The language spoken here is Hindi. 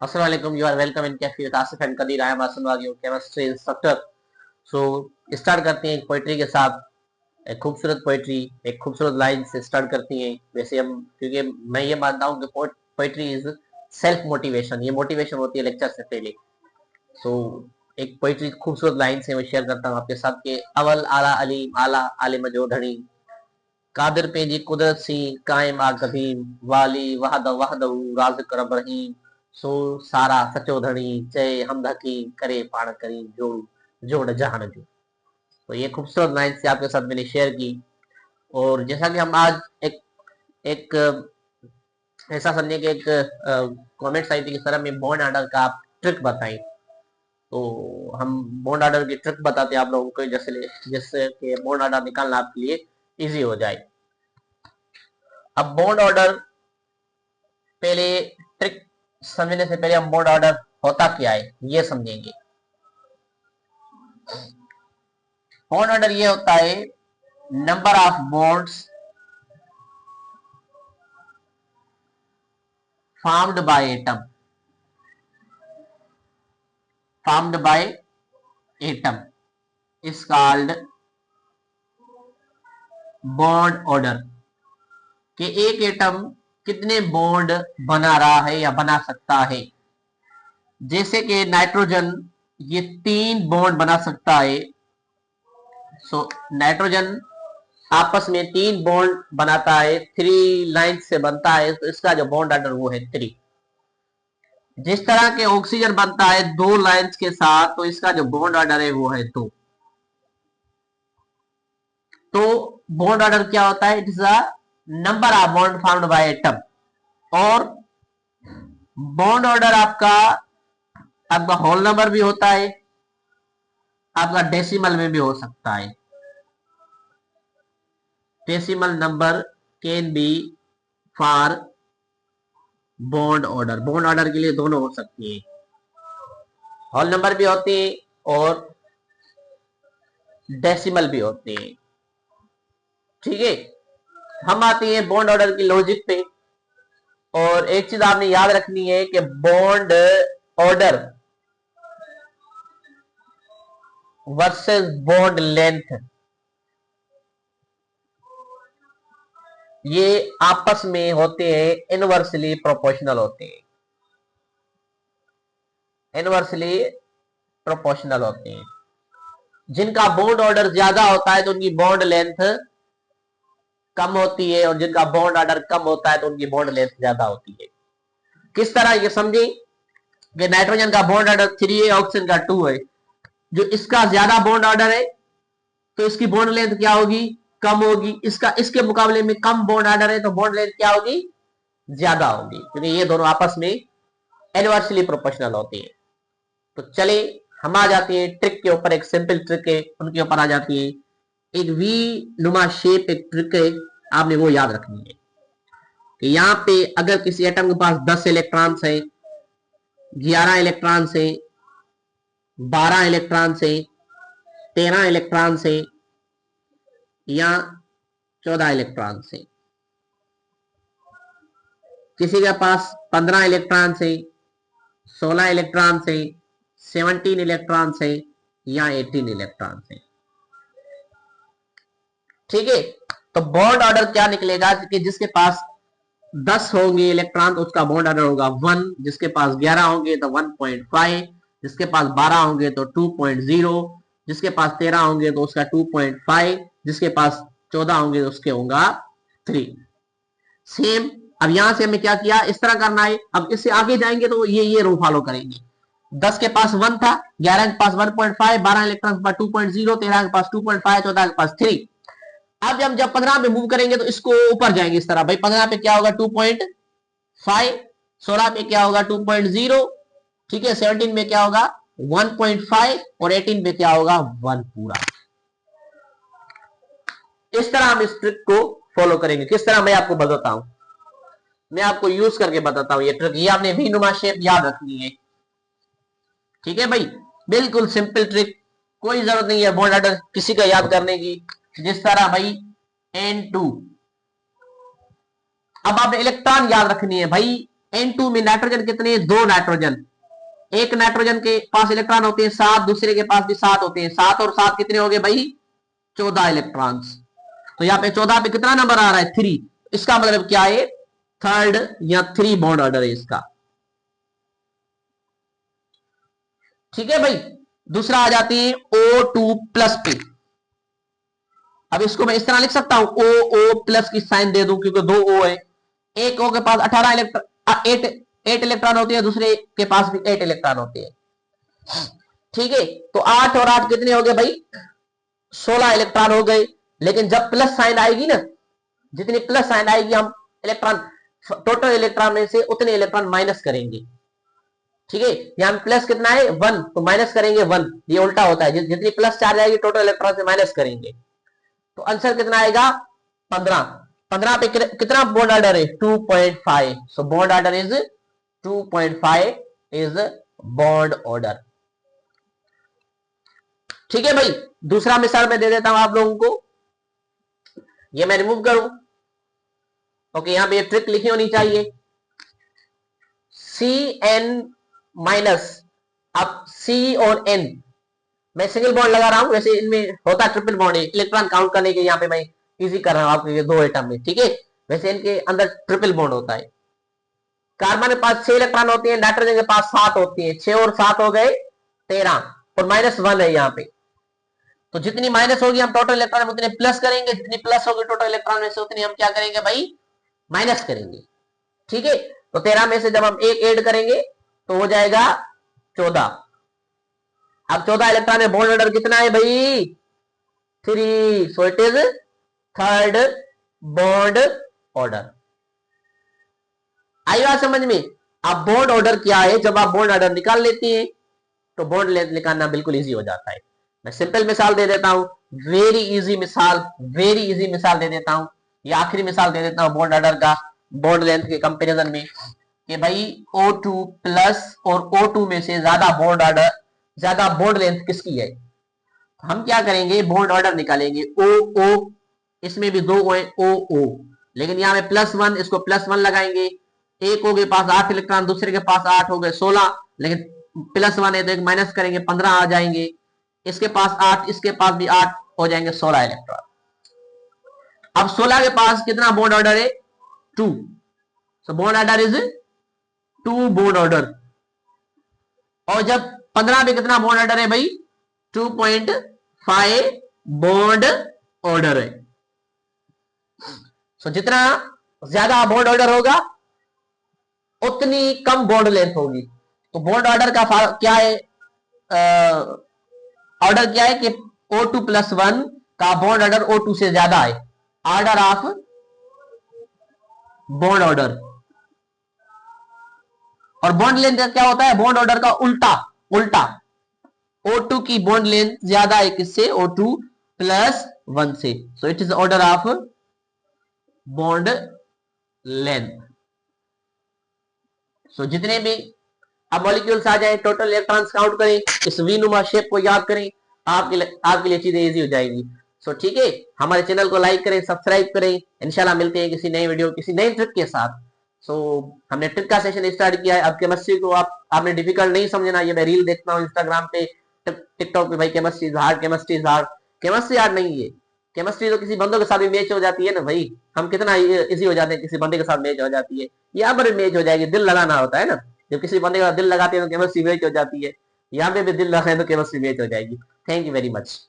अस्सलाम वालेकुम, you are welcome in cafe with Asif and Kadir. I am Asif वागियो, केमिस्ट्री इंस्ट्रक्टर। सो स्टार्ट करते हैं एक पोइट्री के साथ। एक खूबसूरत पोइट्री, एक खूबसूरत लाइन से स्टार्ट करती हैं। वैसे हम, क्योंकि मैं ये मानता हूँ कि पोइट्री इज सेल्फ मोटिवेशन, ये मोटिवेशन होती है लेक्चर से पहले। सो एक पोइट्री खूबसूरत लाइन से मैं शेयर करता हूँ आपके साथ के अवल आला अलीम आला आलिम जो धनी कादिर पे जी कुदरत सी कायम आ कदीम वाली वहद वहद राज़िक रब रहीम सो सारा सचो धनी चय हमद हकीम करे पाण करीम जोड़ जोड़ जहान जो। तो ये खूबसूरत लाइन से आपके साथ मैंने शेयर की। और जैसा कि हम आज एक एक ऐसा समझे कि एक कमेंट्स आई थी कि सर हमें बॉन्ड ऑर्डर का आप ट्रिक बताएं। तो हम बॉन्ड ऑर्डर की ट्रिक बताते हैं आप लोगों को, जैसे कि बॉन्ड ऑर्डर निकालना आपके लिए इजी हो जाए। अब बॉन्ड ऑर्डर, पहले ट्रिक समझने से पहले हम बॉन्ड ऑर्डर होता क्या है ये समझेंगे। बॉन्ड ऑर्डर ये होता है number of bonds formed by atom, formed by atom is called bond order। कि एक एटम कितने बॉन्ड बना रहा है या बना सकता है। जैसे कि नाइट्रोजन ये 3 बॉन्ड बना सकता है। सो नाइट्रोजन आपस में 3 बॉन्ड बनाता है, 3 लाइन से बनता है, तो इसका जो बॉन्ड ऑर्डर वो है 3। जिस तरह के ऑक्सीजन बनता है 2 लाइंस के साथ, तो इसका जो बॉन्ड ऑर्डर है वो है 2। तो बॉन्ड ऑर्डर क्या होता है? It is a number of bond formed by atom. और बॉन्ड ऑर्डर आपका आपका होल नंबर भी होता है, आपका डेसिमल में भी हो सकता है। Decimal number can be for bond order. Bond order के लिए दोनों हो सकती है, होल नंबर भी होती है और डेसिमल भी होते हैं। ठीक है, हम आते हैं बॉन्ड ऑर्डर की लॉजिक पे। और एक चीज आपने याद रखनी है कि bond order versus bond length, ये आपस में होते हैं इनवर्सली प्रोपोर्शनल होते हैं, इनवर्सली प्रोपोर्शनल होते हैं। जिनका बॉन्ड ऑर्डर ज्यादा होता है तो उनकी बॉन्ड लेंथ कम होती है, और जिनका बॉन्ड ऑर्डर कम होता है तो उनकी बॉन्ड लेंथ ज्यादा होती है। किस तरह ये समझे कि नाइट्रोजन का बॉन्ड ऑर्डर 3 है, ऑक्सीजन का 2 है। जो इसका ज्यादा बॉन्ड ऑर्डर है तो इसकी बॉन्ड लेंथ क्या होगी? कम होगी। इसका इसके मुकाबले में कम बॉन्ड ऑर्डर है तो बॉन्ड लेंथ क्या होगी? ज्यादा होगी, क्योंकि ये दोनों आपस में इनवर्सली प्रोपोर्शनल होती है। तो चले हम आ जाते हैं ट्रिक के ऊपर। एक सिंपल ट्रिक है, उनके ऊपर आ जाती है। एक वी नुमा शेप एक ट्रिक है, आपने वो याद रखनी है कि यहाँ पे अगर किसी एटम के पास 10 इलेक्ट्रॉन्स है, 11 इलेक्ट्रॉन्स है, 12 इलेक्ट्रॉन्स है, 13 इलेक्ट्रॉन्स है या 14 इलेक्ट्रॉन्स है। किसी के पास 15 इलेक्ट्रॉन्स है, 16 इलेक्ट्रॉन्स है, 17 इलेक्ट्रॉन्स है या 18 इलेक्ट्रॉन्स है। ठीक है, तो बॉन्ड ऑर्डर क्या निकलेगा कि जिसके पास 10 होंगे इलेक्ट्रॉन तो उसका बॉन्ड ऑर्डर होगा 1, जिसके पास 11 होंगे तो 1.5, जिसके पास 12 होंगे तो 2.0, जिसके पास 13 होंगे तो उसका 2.5, जिसके पास 14 होंगे तो उसके होगा 3। सेम अब यहां से हमें क्या किया, इस तरह करना है। अब इससे आगे जाएंगे तो ये रो फॉलो करेंगे। 10 के पास 1 था, 11 के पास 1.5, 12 इलेक्ट्रॉन के पास 2.0, 13 के पास 2.5, 14 के पास 3। अब जब 15 पे मूव करेंगे तो इसको ऊपर जाएंगे इस तरह। भाई 15 पे क्या होगा? 2.5, 16 पे क्या होगा? 2.0, ठीक है, 17 में क्या होगा? 1.5 और 18 पे क्या होगा? 1 पूरा। इस तरह हम इस ट्रिक को फॉलो करेंगे। किस तरह मैं आपको बताता हूं, मैं आपको यूज करके बताता हूं ये ट्रिक। ये आपने वी नुमा शेप याद रखनी है। ठीक है भाई, बिल्कुल सिंपल ट्रिक, कोई जरूरत नहीं है बॉन्ड ऑर्डर किसी का याद करने की। जिस तरह भाई N2, अब आपने इलेक्ट्रॉन याद रखनी है भाई। N2 में नाइट्रोजन कितने, 2 नाइट्रोजन। एक नाइट्रोजन के पास इलेक्ट्रॉन होते हैं 7, दूसरे के पास भी 7 होते हैं। 7 और 7 कितने हो गए भाई, 14 इलेक्ट्रॉन्स। तो यहाँ पे 14 पे कितना नंबर आ रहा है, 3। इसका मतलब क्या है, थर्ड या 3 बॉन्ड ऑर्डर है इसका। ठीक है भाई। दूसरा आ जाती है O2 प्लस पे। अब इसको मैं इस तरह लिख सकता हूं, O प्लस की साइन दे दूं क्योंकि 2 O है। एक O के पास 18 इलेक्ट्रॉन, 8 इलेक्ट्रॉन होते हैं, दूसरे के पास भी 8 इलेक्ट्रॉन होते हैं। ठीक है, तो 8 और 8 कितने हो गए भाई, 16 इलेक्ट्रॉन हो गए। लेकिन जब प्लस साइन आएगी ना, जितनी प्लस साइन आएगी हम इलेक्ट्रॉन, टोटल इलेक्ट्रॉन में से उतने इलेक्ट्रॉन माइनस करेंगे। ठीक है, यहां प्लस कितना है 1, तो माइनस करेंगे 1। ये उल्टा होता है, जितनी प्लस चार्ज आएगी टोटल इलेक्ट्रॉन से माइनस करेंगे। तो आंसर कितना आएगा 15। 15 पे कितना बॉन्ड ऑर्डर है, 2.5। So bond order is 2.5 is bond order. ठीक है भाई। दूसरा मिसाल मैं दे देता हूं आप लोगों को, ये मैं रिमूव करूं। ओके, यहां पे ट्रिक लिखी होनी चाहिए, CN माइनस। अब C और N मैं सिंगल बॉन्ड लगा रहा हूं, वैसे इनमें होता ट्रिपल बॉन्ड है, इलेक्ट्रॉन काउंट करने के यहाँ पे मैं इजी कर रहा हूं आपके 2 एटम में। ठीक है, वैसे इनके अंदर ट्रिपल बॉन्ड होता है। कार्बन के पास 6 इलेक्ट्रॉन होते हैं, नाइट्रोजन के पास 7 होती है। 6 और 7 हो गए 13, और -1 है यहाँ पे। तो जितनी माइनस होगी हम टोटल इलेक्ट्रॉन में उतने प्लस करेंगे, जितनी प्लस होगी टोटल इलेक्ट्रॉन में से उतनी हम क्या करेंगे भाई, माइनस करेंगे। ठीक है, तो 13 में से जब हम एक ऐड करेंगे तो हो जाएगा 14। अब 14 इलेक्ट्रॉन में बॉन्ड ऑर्डर कितना है भाई, 3। So it is third bond order. आई बात समझ में। अब बॉन्ड ऑर्डर क्या है, जब आप बॉन्ड ऑर्डर निकाल लेती हैं तो बॉन्ड लेंथ निकालना बिल्कुल इजी हो जाता है। मैं सिंपल मिसाल दे देता हूं, वेरी इजी मिसाल, वेरी इजी मिसाल दे देता हूं। ये आखिरी मिसाल दे देता हूं बॉन्ड ऑर्डर का, बॉन्ड लेंथ के कंपैरिजन में, कि भाई O2 प्लस और O2 में से ज्यादा बॉन्ड ऑर्डर, ज्यादा बॉन्ड लेंथ किसकी है। हम क्या करेंगे, बॉन्ड ऑर्डर निकालेंगे। O इसमें भी 2 O है, O लेकिन यहाँ में +1, इसको +1 लगाएंगे। एक O के पास 8 इलेक्ट्रॉन, दूसरे के पास 8 हो गए 16, लेकिन +1 है तो एक माइनस करेंगे 15 आ जाएंगे। इसके पास 8, इसके पास भी 8 हो जाएंगे 16 इलेक्ट्रॉन। अब 16 के पास कितना बॉन्ड ऑर्डर है, 2। So bond order is 2 bond order. और जब 15 में कितना बॉन्ड ऑर्डर है भाई, 2.5 बॉन्ड ऑर्डर है। सो जितना ज्यादा बॉन्ड ऑर्डर होगा उतनी कम बॉन्ड लेंथ होगी। तो बॉन्ड ऑर्डर का क्या है, ऑर्डर क्या है कि O2 + 1 का बॉन्ड ऑर्डर O2 से ज्यादा है, ऑर्डर ऑफ बॉन्ड ऑर्डर। और बॉन्ड लेंथ क्या होता है, बॉन्ड ऑर्डर का उल्टा, उल्टा। O2 की बॉन्ड लेंथ ज्यादा है किससे, O2 + 1 से। So it is order of bond length. So जितने भी अब मॉलिक्यूल्स आ जाए, टोटल इलेक्ट्रॉन्स काउंट करें, इस वी नुमा शेप को याद करें, आपके लिए चीजें इजी हो जाएगी। सो ठीक है, हमारे चैनल को लाइक करें, सब्सक्राइब करें। इंशाल्लाह मिलते हैं किसी नई वीडियो, किसी नई ट्रिक के साथ। सो हमने ट्रिक का सेशन स्टार्ट किया है। अब केमिस्ट्री को आपने डिफिकल्ट नहीं समझना। ये मैं रील देखता हूँ इंस्टाग्राम पे, टिकटॉक पे, भाई chemistry is hard, chemistry is hard. Chemistry hard नहीं है, केमिस्ट्री तो किसी बंदों के साथ भी मैच हो जाती है ना भाई। हम कितना इजी हो जाते हैं, किसी बंदे के साथ मैच हो जाती है, यहाँ पर मैच हो जाएगी। दिल लगाना होता है ना, जब किसी बंदे का दिल लगाते हैं तो केमिस्ट्री मैच हो जाती है। यहाँ पे भी दिल लगाए तो केमिस्ट्री मैच हो जाएगी। Thank you very much.